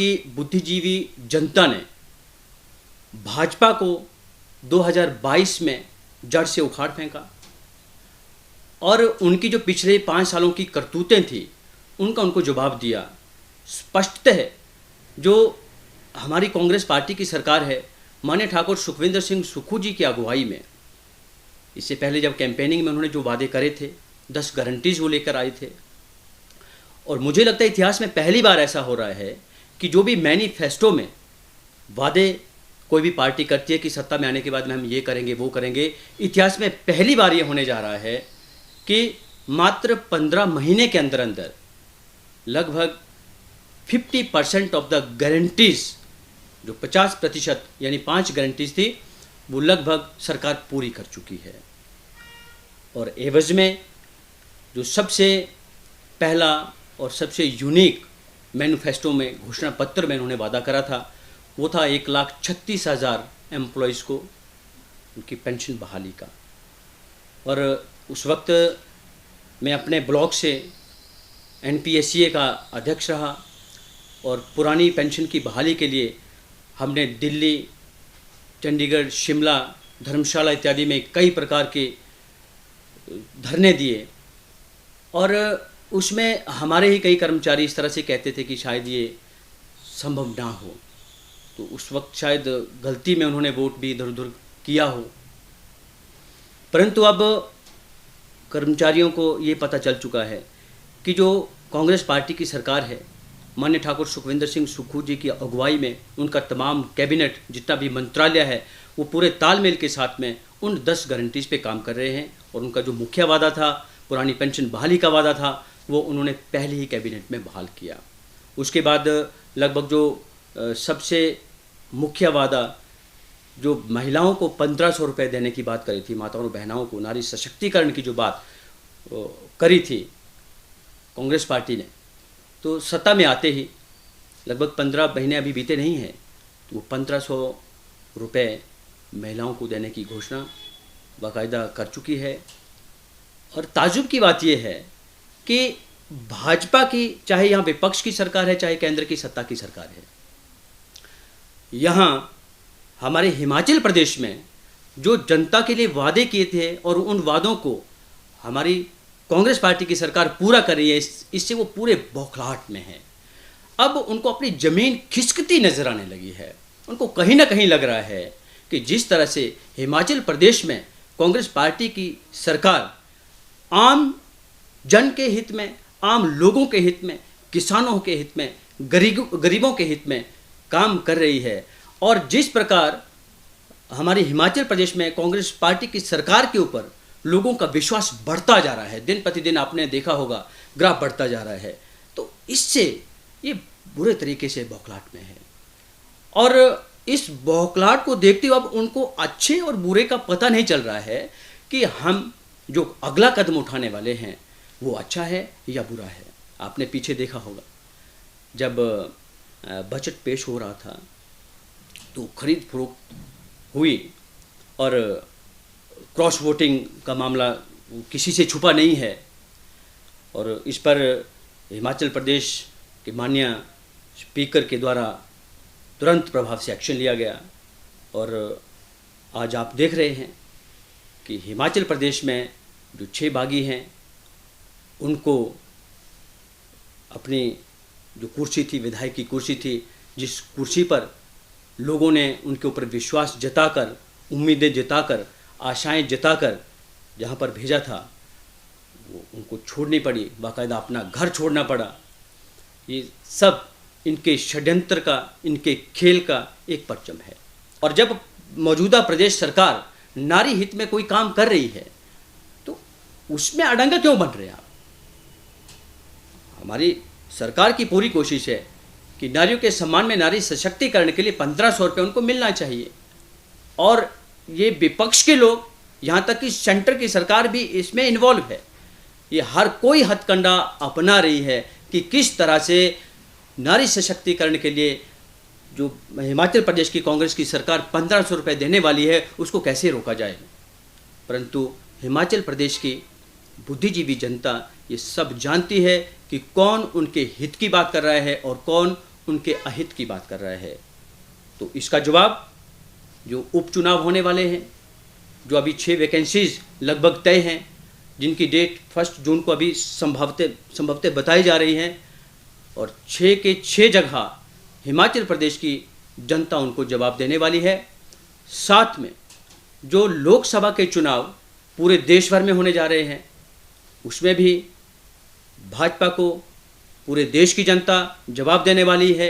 की बुद्धिजीवी जनता ने भाजपा को 2022 में जड़ से उखाड़ फेंका और उनकी जो पिछले 5 सालों की करतूतें थी उनका उनको जवाब दिया। स्पष्टतः जो हमारी कांग्रेस पार्टी की सरकार है, माननीय ठाकुर सुखविंदर सिंह सुक्खू जी की अगुवाई में, इससे पहले जब कैंपेनिंग में उन्होंने जो वादे करे थे, 10 गारंटीज वो लेकर आए थे। और मुझे लगता है इतिहास में पहली बार ऐसा हो रहा है कि जो भी मैनिफेस्टो में वादे कोई भी पार्टी करती है कि सत्ता में आने के बाद में हम ये करेंगे वो करेंगे, इतिहास में पहली बार ये होने जा रहा है कि मात्र 15 महीने के अंदर अंदर लगभग 50% ऑफ द गारंटीज, जो 50% यानी 5 गारंटीज थी, वो लगभग सरकार पूरी कर चुकी है। और एवज में जो सबसे पहला और सबसे यूनिक मैनिफेस्टो में, घोषणा पत्र में उन्होंने वादा करा था, वो था 1,36,000 एम्प्लॉयज़ को उनकी पेंशन बहाली का। और उस वक्त मैं अपने ब्लॉक से NPSCA का अध्यक्ष रहा और पुरानी पेंशन की बहाली के लिए हमने दिल्ली, चंडीगढ़, शिमला, धर्मशाला इत्यादि में कई प्रकार के धरने दिए और उसमें हमारे ही कई कर्मचारी इस तरह से कहते थे कि शायद ये संभव ना हो। तो उस वक्त शायद गलती में उन्होंने वोट भी इधर उधर किया हो, परंतु अब कर्मचारियों को ये पता चल चुका है कि जो कांग्रेस पार्टी की सरकार है, माननीय ठाकुर सुखविंदर सिंह सुक्खू जी की अगुवाई में उनका तमाम कैबिनेट, जितना भी मंत्रालय है, वो पूरे तालमेल के साथ में उन 10 गारंटीज पे काम कर रहे हैं। और उनका जो मुख्य वादा था, पुरानी पेंशन बहाली का वादा था, वो उन्होंने पहले ही कैबिनेट में बहाल किया। उसके बाद लगभग जो सबसे मुख्य वादा, जो महिलाओं को 1500 रुपये देने की बात करी थी, माताओं और बहनों को नारी सशक्तिकरण की जो बात करी थी कांग्रेस पार्टी ने, तो सत्ता में आते ही लगभग 15 महीने अभी बीते नहीं हैं, तो वो 1500 रुपये महिलाओं को देने की घोषणा बाकायदा कर चुकी है। और ताज्जुब की बात यह है कि भाजपा की, चाहे यहाँ विपक्ष की सरकार है, चाहे केंद्र की सत्ता की सरकार है, यहाँ हमारे हिमाचल प्रदेश में जो जनता के लिए वादे किए थे और उन वादों को हमारी कांग्रेस पार्टी की सरकार पूरा कर रही है, इससे वो पूरे बौखलाहट में है। अब उनको अपनी ज़मीन खिसकती नजर आने लगी है। उनको कहीं ना कहीं लग रहा है कि जिस तरह से हिमाचल प्रदेश में कांग्रेस पार्टी की सरकार आम जन के हित में, आम लोगों के हित में, किसानों के हित में, गरीबों के हित में काम कर रही है, और जिस प्रकार हमारे हिमाचल प्रदेश में कांग्रेस पार्टी की सरकार के ऊपर लोगों का विश्वास बढ़ता जा रहा है, दिन प्रतिदिन आपने देखा होगा ग्राफ बढ़ता जा रहा है, तो इससे ये बुरे तरीके से बौखलाहट में है। और इस बौखलाहट को देखते हुए अब उनको अच्छे और बुरे का पता नहीं चल रहा है कि हम जो अगला कदम उठाने वाले हैं वो अच्छा है या बुरा है। आपने पीछे देखा होगा जब बजट पेश हो रहा था तो खरीद फरोख्त हुई और क्रॉस वोटिंग का मामला किसी से छुपा नहीं है, और इस पर हिमाचल प्रदेश के माननीय स्पीकर के द्वारा तुरंत प्रभाव से एक्शन लिया गया। और आज आप देख रहे हैं कि हिमाचल प्रदेश में जो 6 बागी हैं उनको अपनी जो कुर्सी थी, विधायक की कुर्सी थी, जिस कुर्सी पर लोगों ने उनके ऊपर विश्वास जताकर, उम्मीदें जताकर, आशाएं जताकर जहाँ पर भेजा था, वो उनको छोड़नी पड़ी, बाकायदा अपना घर छोड़ना पड़ा। ये सब इनके षड्यंत्र का, इनके खेल का एक परचम है। और जब मौजूदा प्रदेश सरकार नारी हित में कोई काम कर रही है तो उसमें अड़ंगा क्यों बन रहे हैं आप? हमारी सरकार की पूरी कोशिश है कि नारियों के सम्मान में, नारी सशक्तिकरण के लिए 1500 रुपये उनको मिलना चाहिए। और ये विपक्ष के लोग, यहाँ तक कि सेंटर की सरकार भी इसमें इन्वॉल्व है। ये हर कोई हथकंडा अपना रही है कि किस तरह से नारी सशक्तिकरण के लिए जो हिमाचल प्रदेश की कांग्रेस की सरकार 1500 रुपये देने वाली है उसको कैसे रोका जाए। परंतु हिमाचल प्रदेश की बुद्धिजीवी जनता ये सब जानती है कि कौन उनके हित की बात कर रहा है और कौन उनके अहित की बात कर रहे हैं। तो इसका जवाब जो उपचुनाव होने वाले हैं, जो अभी 6 वैकेंसीज लगभग तय हैं, जिनकी डेट 1 जून को अभी संभवतः बताई जा रही हैं, और 6 के 6 जगह हिमाचल प्रदेश की जनता उनको जवाब देने वाली है। साथ में जो लोकसभा के चुनाव पूरे देश भर में होने जा रहे हैं, उसमें भी भाजपा को पूरे देश की जनता जवाब देने वाली है।